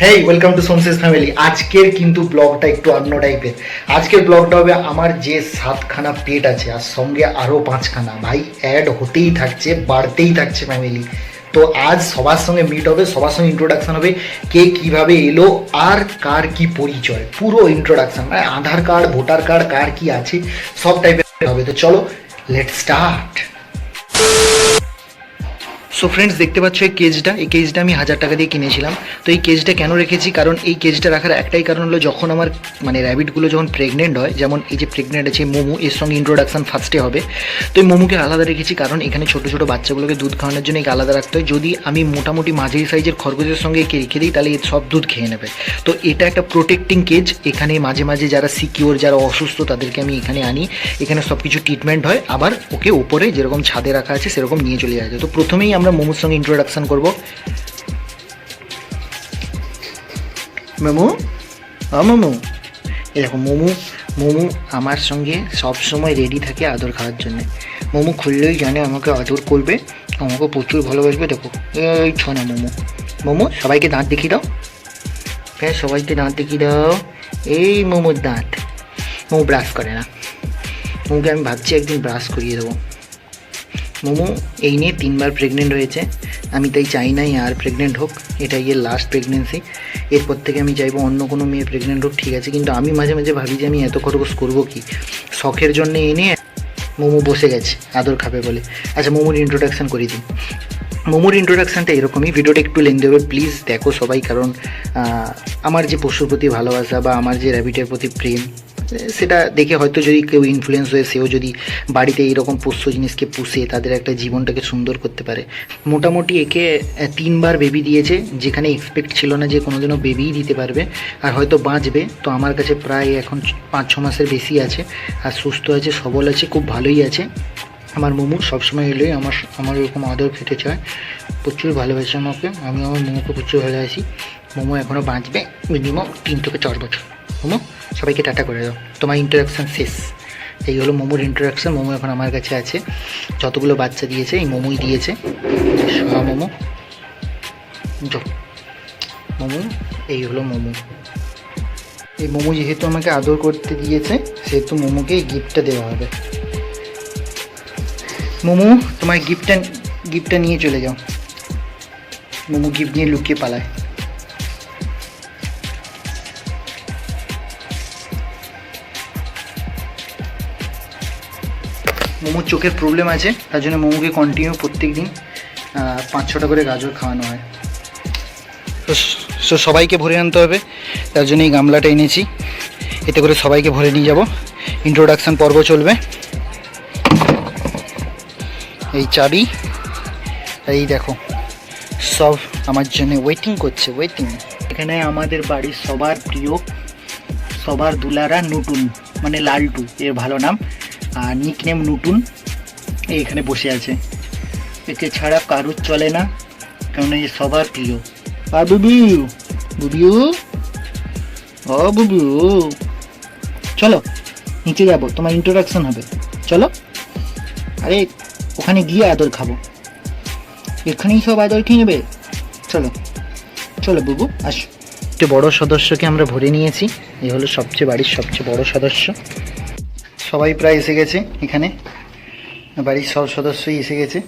Hey welcome to সোমসেস family. আজকের কিন্তু ব্লগটা একটু অন্য টাইপের। আজকের ব্লগটা হবে আমার যে 7খানা পেট আছে আর সঙ্গে আরও 5খানা ভাই অ্যাড হতেই থাকছে, বাড়তেই থাকছে ফ্যামিলি। তো আজ সবার সঙ্গে মিট হবে, সবার সঙ্গে ইন্ট্রোডাকশন হবে, কে কিভাবে এলো আর কার কি পরিচয়, পুরো ইন্ট্রোডাকশন মানে আধার কার্ড, ভোটার কার্ড, কার কি আছে সব টাইপের হবে। তো চলো লেটস স্টার্ট। সো ফ্রেন্ডস, দেখতে পাচ্ছ এই কেজটা আমি 1000 টাকা দিয়ে কিনেছিলাম। তো এই কেজটা কেন রেখেছি, কারণ এই কেজটা রাখার একটাই কারণ হলো, যখন আমার মানে র্যাবিটগুলো যখন প্রেগনেন্ট হয়, যেমন এই যে প্রেগনেন্ট আছে মোমো, এর সঙ্গে ইন্ট্রোডাকশন ফার্স্টে হবে। তো এই মোমোকে আলাদা রেখেছি, কারণ এখানে ছোটো ছোটো বাচ্চাগুলোকে দুধ খাওয়ানোর জন্য একে আলাদা রাখতে হয়। যদি আমি মোটামুটি মাঝারি সাইজের খরগোশের সঙ্গে একে রেখে দিই, তাহলে এর সব দুধ খেয়ে নেবে। তো এটা একটা প্রোটেক্টিং কেজ। এখানে মাঝে মাঝে যারা সিকিওর, যারা অসুস্থ, তাদেরকে আমি এখানে আনি। এখানে সব কিছু ট্রিটমেন্ট হয়, আবার ওকে ওপরে যেরকম ছাদে রাখা আছে সেরকম নিয়ে চলে যায়। তো প্রথমেই আমরা মোমোর সঙ্গে ইন্ট্রোডাকশন করব। মোমো, মোমো, এরকম মোমো মোমো আমার সঙ্গে সব সময় রেডি থাকে আদর খাওয়ার জন্য। মোমো খুললেই জানে আমাকে আদর করবে, আমাকে প্রচুর ভালোবাসবে। দেখো এই ছোনা মোমো। মোমো সবাইকে দাঁত দেখিয়ে দাও, হ্যাঁ সবাইকে দাঁত দেখিয়ে দাও। এই মোমোর দাঁত। মোমো ব্রাশ করে না, মোমোকে আমি ভাবছি একদিন ব্রাশ করিয়ে দেবো। মোমো এই নিয়ে 3বার প্রেগনেন্ট হয়েছে, আমি তাই চাই নাই আর প্রেগনেন্ট হোক। এটাই এর লাস্ট প্রেগনেন্সি। এরপর থেকে আমি চাইবো অন্য কোনো মেয়ে প্রেগনেন্ট হোক, ঠিক আছে, কিন্তু আমি মাঝে মাঝে ভাবি যে আমি এত খরগোশ করবো কি, শখের জন্য এনে মোমো বসে গেছে আদর খাবে বলে। আচ্ছা মোমোর ইন্ট্রোডাকশান করে দিই। মোমোর ইন্ট্রোডাকশানটা এরকমই, ভিডিওটা একটু লেন্থ দেবে প্লিজ দেখো সবাই, কারণ আমার যে পশুর প্রতি ভালোবাসা বা আমার যে র্যাবিটের প্রতি প্রেম, সেটা দেখে হয়তো যদি কেউ ইনফ্লুয়েন্স হয়ে সেও যদি বাড়িতে এইরকম পোষ্য জিনিসকে পুষে তাদের একটা জীবনটাকে সুন্দর করতে পারে। মোটামুটি একে 3বার বেবি দিয়েছে, যেখানে এক্সপেক্ট ছিল না যে কোনোদিনও বেবিই দিতে পারবে আর হয়তো বাঁচবে। তো আমার কাছে প্রায় এখন 5-6 মাসের বেশি আছে আর সুস্থ আছে, সবল আছে, খুব ভালোই আছে। আমার মোমো সবসময় এলেই আমার এরকম আদর খেতে চায়, প্রচুর ভালোবাসে আমাকে, আমি আমার মোমোকে প্রচুর ভালোবাসি। মোমো এখনও বাঁচবে মিনিমাম 3 থেকে 4 বছর। মোমো সবাইকে টাটা করে দাও, তোমার ইন্টারাকশান শেষ। এই হলো মোমোর ইন্টারাকশান। মোমো এখন আমার কাছে আছে, যতগুলো বাচ্চা দিয়েছে এই মোমোই দিয়েছে। মোমো মোমো, এই হলো মোমো। এই মোমো যেহেতু আমাকে আদর করতে দিয়েছে, সেহেতু মোমোকে এই গিফটটা দেওয়া হবে। মোমো তোমার গিফটটা নিয়ে চলে যাও। মোমো গিফট নিয়ে লুকিয়ে পালায়। মোমোর চোখের প্রবলেম আছে, তার জন্য মোমোকে কন্টিনিউ প্রত্যেক দিন 5-6টা করে গাজর খাওয়ানো হয়। তো সবাইকে ভরে আনতে হবে, তার জন্য এই গামলাটা এনেছি, এতে করে সবাইকে ভরে নিয়ে যাব। ইন্ট্রোডাকশান পর্ব চলবে। এই চাবি, এই দেখো সব আমার জন্য ওয়েটিং করছে, ওয়েটিং। এখানে আমাদের বাড়ির সবার প্রিয়, সবার দুলারা নুটুন, মানে লালটু এর ভালো নাম, আর নিকনেম নুটুন, এখানে বসে আছে। একে ছাড়া কারুর চলে না, কারণ এই সবার প্রিয়। আর বুবিউ, বুবিউ, ও বুবিউ, চলো নিচে যাবো, তোমার ইন্ট্রোডাকশন হবে, চলো। আরে ওখানে গিয়ে আদর খাবো, এখানেই সব আদর খেয়ে নেবে, চলো চলো বুবু আসো। একটা বড় সদস্যকে আমরা ভরে নিয়েছি, এ হলো বাড়ির সবচেয়ে বড় সদস্য। সবাই প্রায় এসে গেছে, এখানে বাড়ির সব সদস্যই এসে গেছে।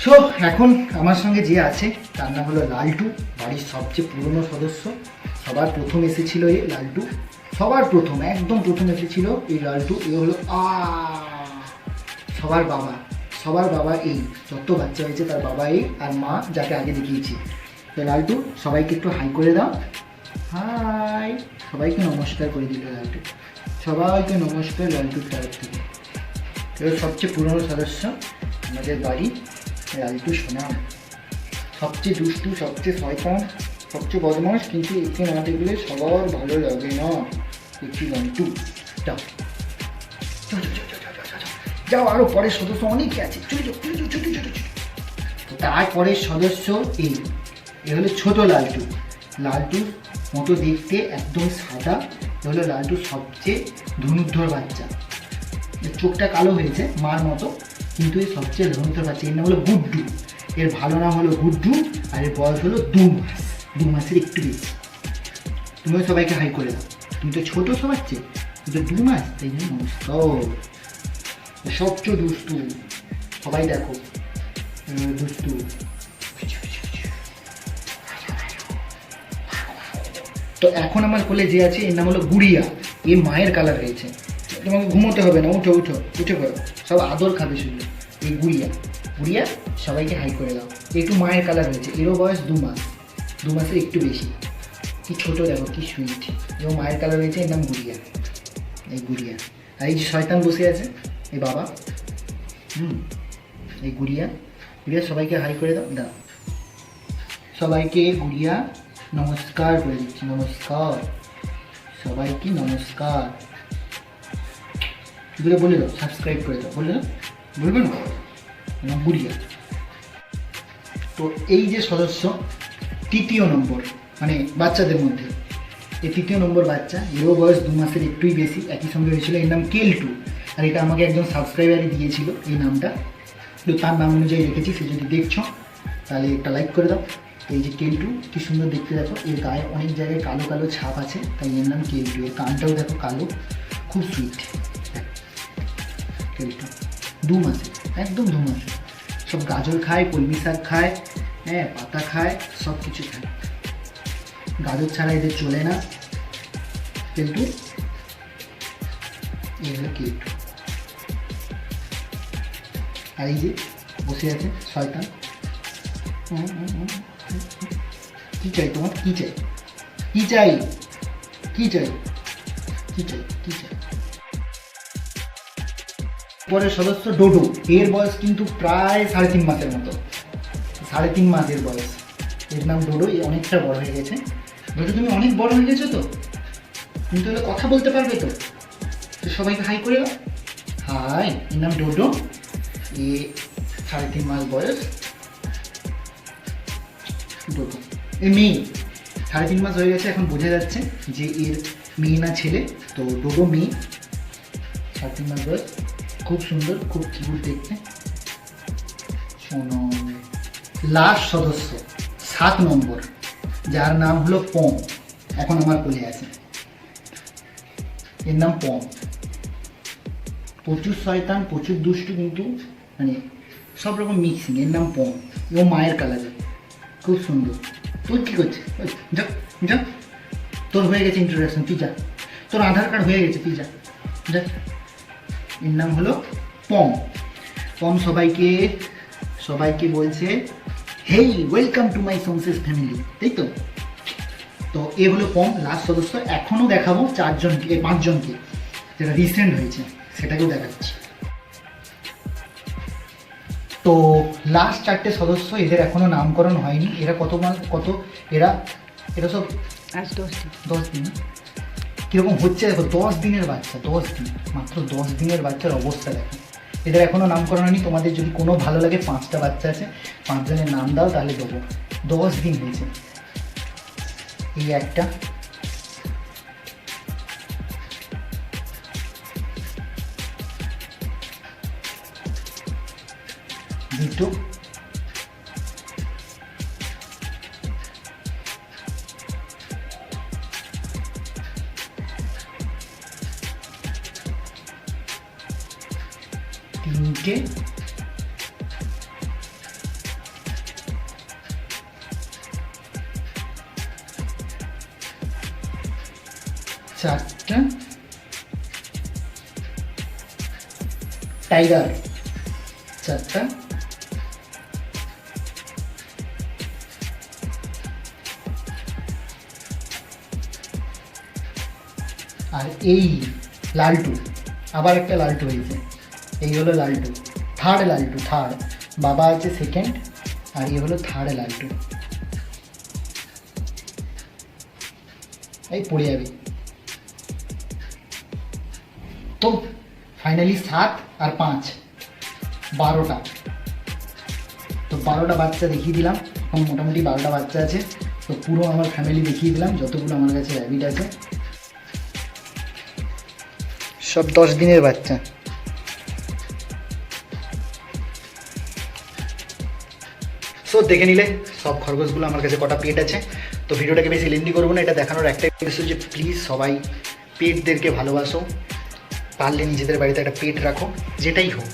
সো এখন আমার সঙ্গে যে আছে তার নাম হলো লালটু, বাড়ির সবচেয়ে পুরনো সদস্য। সবার প্রথম এসেছিল এই লালটু, সবার প্রথম, একদম প্রথম এসেছিল এই লালটু। এ হলো সবার বাবা এই, যত বাচ্চা হয়েছে তার বাবা এই, আর মা যাকে আগে দেখিয়েছি। তো লালটু সবাইকে একটু হাই করে দাও, হাই। সবাইকে নমস্কার করে দিল লালটু, সবাইকে নমস্কার লালটুর তরফ থেকে। এবার সবচেয়ে পুরনো সদস্য আমাদের বাড়ি লালটু সোনা, সবচেয়ে দুষ্টু, সবচেয়ে শয়তান, সবচেয়ে বদমাস, কিন্তু একে না দেখলে সবার ভালো লাগে না। দেখি লালটু যাও, যাও, আরো পরের সদস্য অনেকে আছে, তারপরের সদস্য এই, এ হলো ছোট লালটু। লালটুর মতো দেখতে, একদম সাদা, এ হলো লালটুর সবচেয়ে ধনুর্ধর বাচ্চা। এর চোখটা কালো হয়েছে মার মতো, কিন্তু এই সবচেয়ে ধনুর্ধর বাচ্চা। এর নাম হলো গুড্ডু, এর ভালো নাম হলো গুড্ডু, আর এর বয়স হলো 2 মাস, 2 মাসের একটু বেশি। তুমিও সবাইকে হাই করে দাও, তুমি তো ছোটো সবার চেয়ে, তুমি তো 2 মাস, তাই জন্য নমস্কার। সবচেয়ে দুষ্টু, সবাই দেখো দুষ্টু। তো এখন আমার কোলে যে আছে এর নাম হলো গুড়িয়া, এ মায়ের কালার হয়েছে। তোমাকে ঘুমোতে হবে না, উঠো উঠো উঠে করো, সব আদর খাবে শুধু। এই গুড়িয়া, গুড়িয়া সবাইকে হাই করে দাও। একটু মায়ের কালার হয়েছে, এরও বয়স 2 মাস, 2 মাসের একটু বেশি। কি ছোটো দেখো, কি সুইট। এও মায়ের কালার হয়েছে, এর নাম গুড়িয়া, এই গুড়িয়া। আর এই যে শয়তান বসে আছে এই বাবা, এই গুড়িয়া। গুড়িয়া সবাইকে হাই করে দাও, দাও সবাইকে। গুড়িয়া নমস্কার করে দিচ্ছি, নমস্কার সবাইকে, নমস্কার। এগুলো বলে দাও, সাবস্ক্রাইব করে দাও, বলে দাও, বলবে না গুড়িয়া। তো এই যে সদস্য 3য় নম্বর, মানে বাচ্চাদের মধ্যে এই 3য় নম্বর বাচ্চা, এরও বয়স 2 মাসের একটুই বেশি, একই সঙ্গে হয়েছিল। এর নাম কেলটু, আর এটা আমাকে একজন সাবস্ক্রাইবারই দিয়েছিল এই নামটা, তো তার নাম অনুযায়ী রেখেছি। সে যদি দেখছো তাহলে একটা লাইক করে দাও। এই যে কেলটু, কি সুন্দর দেখতে দেখো, এর গায়ে অনেক জায়গায় কালো কালো ছাপ আছে, তাই এর নাম কেলটু। এর কানটাও দেখো কালো, খুব সুইট। কেলটু 2 মাসে, একদম 2 মাসে। সব গাজর খায়, কলমি শাক খায়, হ্যাঁ পাতা খায়, সব কিছু খায়। গাজর ছাড়া এদের চলে না। কেলটু, এই হলো কেলটু। আর এই যে বসে আছে শয়তান, কি চাই তোমার, কি চাই, কি চাই, কি চাই, কি চাই, কি চাই। পরের সদস্য ডোডো, এর বয়স কিন্তু প্রায় 3.5 মাসের মতো, 3.5 মাসের বয়স। এর নাম ডোডো, এ অনেকটা বড় হয়ে গেছে। ডোডো তুমি অনেক বড় হয়ে গেছো তো, তুমি তাহলে কথা বলতে পারবে তো, সবাইকে হাই করে দাও, হাই। এর নাম ডোডো, এ 3.5 মাস বয়স। ডোডো এ মেয়ে, 3.5 মাস হয়ে গেছে, এখন বোঝা যাচ্ছে যে এর মেয়ে না ছেলে। তো ডোডো মেয়ে, 3.5 মাস বয়স, খুব সুন্দর, খুব কিউট দেখতে। শোনো, লাস্ট সদস্য 7 নম্বর, যার নাম হলো পম, এখন আমার কোলে আছে। এর নাম পম, প্রচুর শয়তান, প্রচুর দুষ্টু, কিন্তু মানে সব রকম মিক্সিং। এর নাম পম, ও মায়ের কালারে, খুব সুন্দর। তুই কী করছিস, যা যা, তোর হয়ে গেছে ইন্ট্রোডাকশন, তুই যা, তোর আধার কার্ড হয়ে গেছে, তুই যা যা। এর নাম হলো পম। পম সবাইকে সবাইকে বলছে হেই ওয়েলকাম টু মাই সোমসেস ফ্যামিলি, তাই তো। তো এ হলো পম, লাস্ট সদস্য। এখনও দেখাবো 4জনকে, 5জনকে, যেটা রিসেন্ট হয়েছে সেটাকেও দেখাচ্ছি। তো লাস্ট 4টে সদস্য, এদের এখনও নামকরণ হয়নি। এরা কত এরা সব 10 দিন। কীরকম হচ্ছে দেখো, 10 দিনের বাচ্চা, 10 দিন, মাত্র 10 দিনের বাচ্চার অবস্থা দেখো। এদের এখনও নামকরণ হয়নি। তোমাদের যদি কোনো ভালো লাগে, 5টা বাচ্চা আছে, 5জনের নাম দাও, তাহলে দেবো। 10 দিন হয়েছে। এই একটা, দুটো, তিনটে, চারটা, টাইগার 4টা, আর এই লালটু, আবার একটা লালটু হয়েছে। এই হলো লালটু, থার্ড লালটু, থার্ড। বাবা আছে সেকেন্ড, আর এই হলো থার্ড লালটু। এই পড়ে যাবে। তো ফাইনালি 7 আর 5, 12টা। তো 12টা বাচ্চা দেখিয়ে দিলাম। এখন মোটামুটি 12টা বাচ্চা আছে। তো পুরো আমার ফ্যামিলি দেখিয়ে দিলাম, যতগুলো আমার কাছে র্যাবিট আছে। সব 10 দিনের বাচ্চা। সো দেখে নিলে সব খরগোশগুলো আমার কাছে কটা পেট আছে। তো ভিডিওটাকে বেশি লেন্দি করবো না, এটা দেখানোর একটাই উদ্দেশ্য যে প্লিজ সবাই পেটদেরকে ভালোবাসো, পারলে নিজেদের বাড়িতে একটা পেট রাখো যেটাই হোক।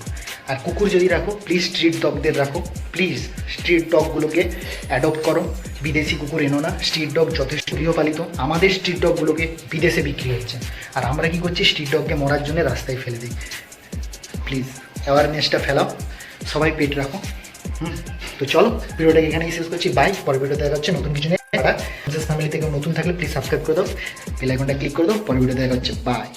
আর কুকুর যদি রাখো প্লিজ স্ট্রিট ডগদের রাখো, প্লিজ স্ট্রিট ডগগুলোকে অ্যাডপ্ট করো, বিদেশি কুকুর এনো না। স্ট্রিট ডগ যথেষ্ট গৃহপালিত, আমাদের স্ট্রিট ডগগুলোকে বিদেশে বিক্রি হচ্ছে, আর আমরা কী করছি স্ট্রিট ডগকে মরার জন্য রাস্তায় ফেলে দিই। প্লিজ অ্যাওয়ারনেসটা ফেলাও, সবাই পেট রাখো। তো চলো ভিডিওটাকে এখানেই শেষ করছি, বাই। পরের ভিডিওতে দেখা হচ্ছে নতুন কিছু নিয়ে। ফ্যামিলি থেকে নতুন থাকলে প্লিজ সাবস্ক্রাইব করে দাও, বেল আইকনটা ক্লিক করে দাও। পরের ভিডিওতে দেখা হচ্ছে, বাই।